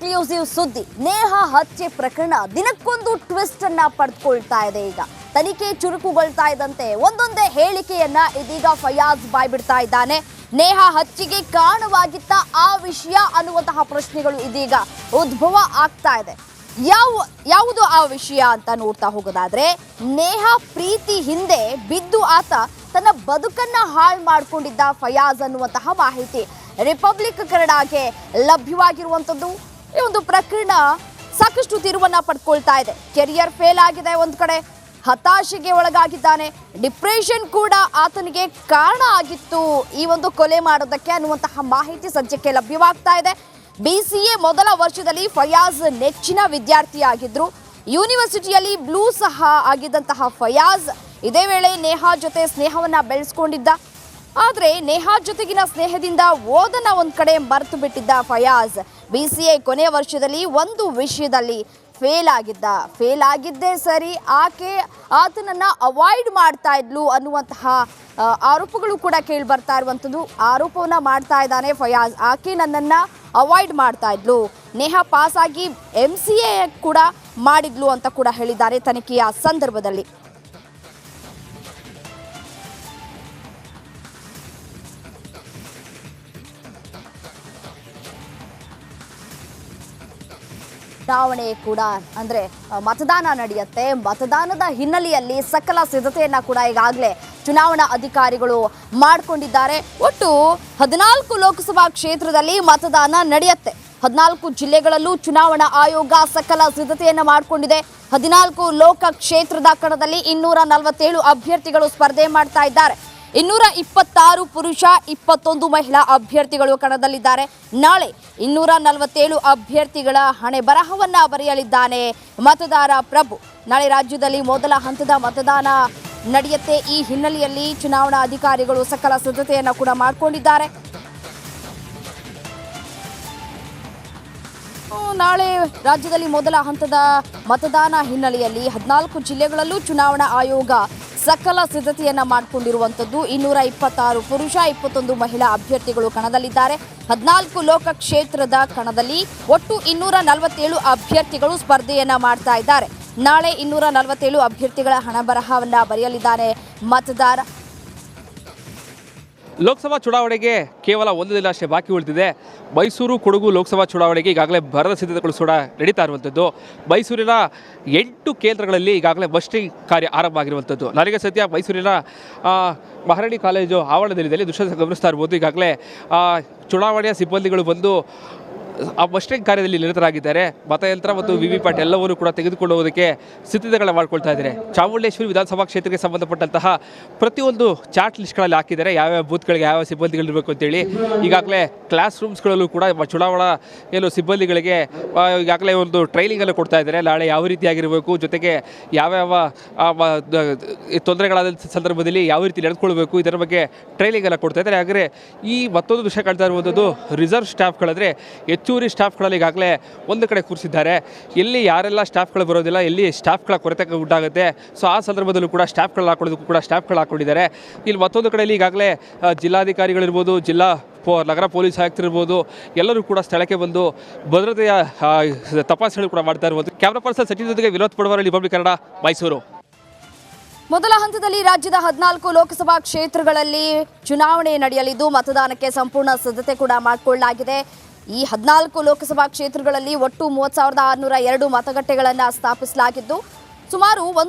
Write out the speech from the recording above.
Exclusive ಸುದ್ದಿ. ನೇಹಾ ಹತ್ಯೆ ಪ್ರಕರಣ ದಿನಕ್ಕೊಂದು ಟ್ವಿಸ್ಟ್ ಅನ್ನ ಪಡೆದುಕೊಳ್ತಾ ಇದೆ. ಈಗ ತನಿಖೆ ಚುರುಕುಗೊಳ್ತಾ ಇದ್ದಂತೆ ಒಂದೊಂದೇ ಹೇಳಿಕೆಯನ್ನ ಇದೀಗ ಫಯಾಜ್ ಬಾಯ್ಬಿಡ್ತಾ ಇದ್ದಾನೆ. ನೇಹಾ ಹತ್ಯೆಗೆ ಕಾರಣವಾಗಿತ್ತ ಆ ವಿಷಯ ಅನ್ನುವಂತಹ ಪ್ರಶ್ನೆಗಳು ಇದೀಗ ಉದ್ಭವ ಆಗ್ತಾ ಇದೆ. ಯಾವುದು ಆ ವಿಷಯ ಅಂತ ನೋಡ್ತಾ ಹೋಗೋದಾದ್ರೆ, ನೇಹಾ ಪ್ರೀತಿ ಹಿಂದೆ ಬಿದ್ದು ಆತ ತನ್ನ ಬದುಕನ್ನ ಹಾಳು ಮಾಡಿಕೊಂಡಿದ್ದ ಫಯಾಜ್ ಅನ್ನುವಂತಹ ಮಾಹಿತಿ ರಿಪಬ್ಲಿಕ್ ಕನ್ನಡಕ್ಕೆ ಲಭ್ಯವಾಗಿರುವಂತದ್ದು. ಈ ಒಂದು ಪ್ರಕರಣ ಸಾಕಷ್ಟು ತಿರುವನ್ನ ಪಡ್ಕೊಳ್ತಾ ಇದೆ. ಕೆರಿಯರ್ ಫೇಲ್ ಆಗಿದೆ, ಒಂದ್ ಕಡೆ ಹತಾಶೆಗೆ ಒಳಗಾಗಿದ್ದಾನೆ, ಡಿಪ್ರೆಷನ್ ಕೂಡ ಆತನಿಗೆ ಕಾರಣ ಆಗಿತ್ತು ಈ ಒಂದು ಕೊಲೆ ಮಾಡೋದಕ್ಕೆ ಅನ್ನುವಂತಹ ಮಾಹಿತಿ ಸದ್ಯಕ್ಕೆ ಲಭ್ಯವಾಗ್ತಾ ಇದೆ. BCA ಮೊದಲ ವರ್ಷದಲ್ಲಿ ಫಯಾಜ್ ನೆಚ್ಚಿನ ವಿದ್ಯಾರ್ಥಿಯಾಗಿದ್ರು. ಯೂನಿವರ್ಸಿಟಿಯಲ್ಲಿ ಬ್ಲೂ ಸಹ ಆಗಿದ್ದಂತಹ ಫಯಾಜ್ ಇದೇ ವೇಳೆ ನೇಹಾ ಜೊತೆ ಸ್ನೇಹವನ್ನ ಬೆಳೆಸ್ಕೊಂಡಿದ್ದ. ಆದ್ರೆ ನೇಹಾ ಜೊತೆಗಿನ ಸ್ನೇಹದಿಂದ ಓದನ್ನ ಒಂದ್ ಕಡೆ ಮರೆತು ಬಿಟ್ಟಿದ್ದ ಫಯಾಜ್ BCA ಕೊನೆಯ ವರ್ಷದಲ್ಲಿ ಒಂದು ವಿಷಯದಲ್ಲಿ ಫೇಲ್ ಆಗಿದ್ದೇ ಸರಿ, ಆತನನ್ನ ಅವಾಯ್ಡ್ ಮಾಡ್ತಾ ಇದ್ಲು ಅನ್ನುವಂತಹ ಆರೋಪಗಳು ಕೂಡ ಕೇಳಿ ಬರ್ತಾ ಇರುವಂಥದ್ದು. ಆರೋಪವನ್ನ ಮಾಡ್ತಾ ಇದ್ದಾನೆ ಫಯಾಜ್, ಆಕೆ ನನ್ನನ್ನ ಅವಾಯ್ಡ್ ಮಾಡ್ತಾ ಇದ್ಲು, ನೇಹಾ ಪಾಸ್ ಆಗಿ MCA ಕೂಡ ಮಾಡಿದ್ಲು ಅಂತ ಕೂಡ ಹೇಳಿದ್ದಾರೆ ತನಿಖೆಯ ಸಂದರ್ಭದಲ್ಲಿ. ಚುನಾವಣೆ ಕೂಡ ಅಂದ್ರೆ ಮತದಾನ ನಡೆಯುತ್ತೆ. ಮತದಾನದ ಹಿನ್ನೆಲೆಯಲ್ಲಿ ಸಕಲ ಸಿದ್ಧತೆಯನ್ನ ಕೂಡ ಈಗಾಗಲೇ ಚುನಾವಣಾ ಅಧಿಕಾರಿಗಳು ಮಾಡಿಕೊಂಡಿದ್ದಾರೆ. ಒಟ್ಟು 14 ಲೋಕಸಭಾ ಕ್ಷೇತ್ರದಲ್ಲಿ ಮತದಾನ ನಡೆಯುತ್ತೆ. 14 ಜಿಲ್ಲೆಗಳಲ್ಲೂ ಚುನಾವಣಾ ಆಯೋಗ ಸಕಲ ಸಿದ್ಧತೆಯನ್ನ ಮಾಡಿಕೊಂಡಿದೆ. 14 ಲೋಕ ಕ್ಷೇತ್ರದ ಕಣದಲ್ಲಿ 247 ಅಭ್ಯರ್ಥಿಗಳು ಸ್ಪರ್ಧೆ ಮಾಡ್ತಾ ಇದ್ದಾರೆ. 226 ಪುರುಷ, 21 ಮಹಿಳಾ ಅಭ್ಯರ್ಥಿಗಳು ಕಣದಲ್ಲಿದ್ದಾರೆ. ನಾಳೆ 247 ಅಭ್ಯರ್ಥಿಗಳ ಹಣೆ ಬರಹವನ್ನ ಬರೆಯಲಿದ್ದಾನೆ ಮತದಾರ ಪ್ರಭು. ನಾಳೆ ರಾಜ್ಯದಲ್ಲಿ ಮೊದಲ ಹಂತದ ಮತದಾನ ನಡೆಯುತ್ತೆ. ಈ ಹಿನ್ನೆಲೆಯಲ್ಲಿ ಚುನಾವಣಾ ಅಧಿಕಾರಿಗಳು ಸಕಲ ಸಿದ್ಧತೆಯನ್ನ ಕೂಡ ಮಾಡಿಕೊಂಡಿದ್ದಾರೆ. ನಾಳೆ ರಾಜ್ಯದಲ್ಲಿ ಮೊದಲ ಹಂತದ ಮತದಾನ ಹಿನ್ನೆಲೆಯಲ್ಲಿ 14 ಜಿಲ್ಲೆಗಳಲ್ಲೂ ಚುನಾವಣಾ ಆಯೋಗ ಸಕಲ ಸಿದ್ಧತೆಯನ್ನ ಮಾಡಿಕೊಂಡಿರುವಂಥದ್ದು. 226 ಪುರುಷ, 21 ಮಹಿಳಾ ಅಭ್ಯರ್ಥಿಗಳು ಕಣದಲ್ಲಿದ್ದಾರೆ. 14 ಲೋಕ ಕ್ಷೇತ್ರದ ಕಣದಲ್ಲಿ ಒಟ್ಟು 247 ಅಭ್ಯರ್ಥಿಗಳು ಸ್ಪರ್ಧೆಯನ್ನ ಮಾಡ್ತಾ ಇದ್ದಾರೆ. ನಾಳೆ 247 ಅಭ್ಯರ್ಥಿಗಳ ಹಣಬರಹವನ್ನ ಬರೆಯಲಿದ್ದಾರೆ ಮತದಾರ. ಲೋಕಸಭಾ ಚುನಾವಣೆಗೆ ಕೇವಲ ಒಂದು ದಿನ ಅಷ್ಟೇ ಬಾಕಿ ಉಳಿದಿದೆ. ಮೈಸೂರು ಕೊಡಗು ಲೋಕಸಭಾ ಚುನಾವಣೆಗೆ ಈಗಾಗಲೇ ಭರದ ಸಿದ್ಧತೆಗಳು ಕೂಡ ನಡೀತಾ ಇರುವಂಥದ್ದು. ಮೈಸೂರಿನ 8 ಕೇಂದ್ರಗಳಲ್ಲಿ ಈಗಾಗಲೇ ಮಸ್ಟಿಂಗ್ ಕಾರ್ಯ ಆರಂಭ ಆಗಿರುವಂಥದ್ದು. ನನಗೆ ಸದ್ಯ ಮೈಸೂರಿನ ಮಹಾರಾಣಿ ಕಾಲೇಜು ಆವರಣದಲ್ಲಿ ದೃಶ್ಯ ಗಮನಿಸ್ತಾ ಇರ್ಬೋದು. ಈಗಾಗಲೇ ಚುನಾವಣೆಯ ಸಿಬ್ಬಂದಿಗಳು ಬಂದು ಆ ಮಸ್ಟಿಂಗ್ ಕಾರ್ಯದಲ್ಲಿ ನಿರತರಾಗಿದ್ದಾರೆ. ಮತಯಂತ್ರ ಮತ್ತು VVPAT ಎಲ್ಲವನ್ನೂ ಕೂಡ ತೆಗೆದುಕೊಂಡು ಹೋಗೋದಕ್ಕೆ ಸಿದ್ಧತೆಗಳನ್ನ ಮಾಡ್ಕೊಳ್ತಾ ಇದ್ದಾರೆ. ಚಾಮುಂಡೇಶ್ವರಿ ವಿಧಾನಸಭಾ ಕ್ಷೇತ್ರಕ್ಕೆ ಸಂಬಂಧಪಟ್ಟಂತಹ ಪ್ರತಿಯೊಂದು ಚಾರ್ಟ್ ಲಿಸ್ಟ್ಗಳಲ್ಲಿ ಹಾಕಿದ್ದಾರೆ, ಯಾವ್ಯಾವ ಬೂತ್ಗಳಿಗೆ ಯಾವ್ಯಾವ ಸಿಬ್ಬಂದಿಗಳಿರಬೇಕು ಅಂತೇಳಿ. ಈಗಾಗಲೇ ಕ್ಲಾಸ್ ರೂಮ್ಸ್ಗಳಲ್ಲೂ ಕೂಡ ಚುನಾವಣಾ ಸಿಬ್ಬಂದಿಗಳಿಗೆ ಈಗಾಗಲೇ ಒಂದು ಟ್ರೈನಿಂಗನ್ನು ಕೊಡ್ತಾ ಇದ್ದಾರೆ. ನಾಳೆ ಯಾವ ರೀತಿಯಾಗಿರಬೇಕು, ಜೊತೆಗೆ ಯಾವ್ಯಾವ ತೊಂದರೆಗಳಾದ ಸಂದರ್ಭದಲ್ಲಿ ಯಾವ ರೀತಿ ನಡೆದುಕೊಳ್ಬೇಕು, ಇದರ ಬಗ್ಗೆ ಟ್ರೈನಿಂಗನ್ನು ಕೊಡ್ತಾ ಇದ್ದಾರೆ. ಹಾಗೆ ಈ ಮತ್ತೊಂದು ವಿಷಯ ಕಾಣ್ತಾ ಇರುವಂಥದ್ದು, ರಿಸರ್ವ್ ಸ್ಟಾಫ್ಗಳಂದರೆ ಹೆಚ್ಚುವರಿ ಸ್ಟಾಫ್ಗಳಲ್ಲಿ ಈಗಾಗಲೇ ಒಂದು ಕಡೆ ಕೂರಿಸಿದ್ದಾರೆ. ಎಲ್ಲಿ ಯಾರೆಲ್ಲ ಸ್ಟಾಫ್ಗಳು ಬರೋದಿಲ್ಲ, ಎಲ್ಲಿ ಸ್ಟಾಫ್ಗಳ ಕೊರತೆ ಉಂಟಾಗುತ್ತೆ, ಸೊ ಆ ಸಂದರ್ಭದಲ್ಲೂ ಕೂಡ ಸ್ಟಾಫ್ಗಳು ಹಾಕೊಳ್ಳೋದಕ್ಕೂ ಕೂಡ ಸ್ಟಾಫ್ಗಳು ಹಾಕ್ಕೊಂಡಿದ್ದಾರೆ. ಇಲ್ಲಿ ಮತ್ತೊಂದು ಕಡೆಯಲ್ಲಿ ಈಗಾಗಲೇ ಜಿಲ್ಲಾಧಿಕಾರಿಗಳಿರ್ಬೋದು, ನಗರ ಪೊಲೀಸ್ ಆಯುಕ್ತರಿರ್ಬೋದು, ಎಲ್ಲರೂ ಕೂಡ ಸ್ಥಳಕ್ಕೆ ಬಂದು ಭದ್ರತೆಯ ತಪಾಸಣೆ ಕೂಡ ಮಾಡ್ತಾ ಇರ್ಬೋದು. ಕ್ಯಾಮ್ರಾ ಪರ್ಸನ್ ಸಚಿನ್ ಜೊತೆಗೆ ವಿನೋದ್ ಪಡವಾರ, ರಿಪಬ್ಲಿಕ್ ಕನ್ನಡ, ಮೈಸೂರು. ಮೊದಲ ಹಂತದಲ್ಲಿ ರಾಜ್ಯದ 14 ಲೋಕಸಭಾ ಕ್ಷೇತ್ರಗಳಲ್ಲಿ ಚುನಾವಣೆ ನಡೆಯಲಿದ್ದು ಮತದಾನಕ್ಕೆ ಸಂಪೂರ್ಣ ಸಿದ್ಧತೆ ಕೂಡ ಮಾಡಿಕೊಳ್ಳಲಾಗಿದೆ. ಈ 14 ಲೋಕಸಭಾ ಕ್ಷೇತ್ರಗಳಲ್ಲಿ ಒಟ್ಟು 30,602 ಮತಗಟ್ಟೆಗಳನ್ನು ಸ್ಥಾಪಿಸಲಾಗಿದ್ದು ಸುಮಾರು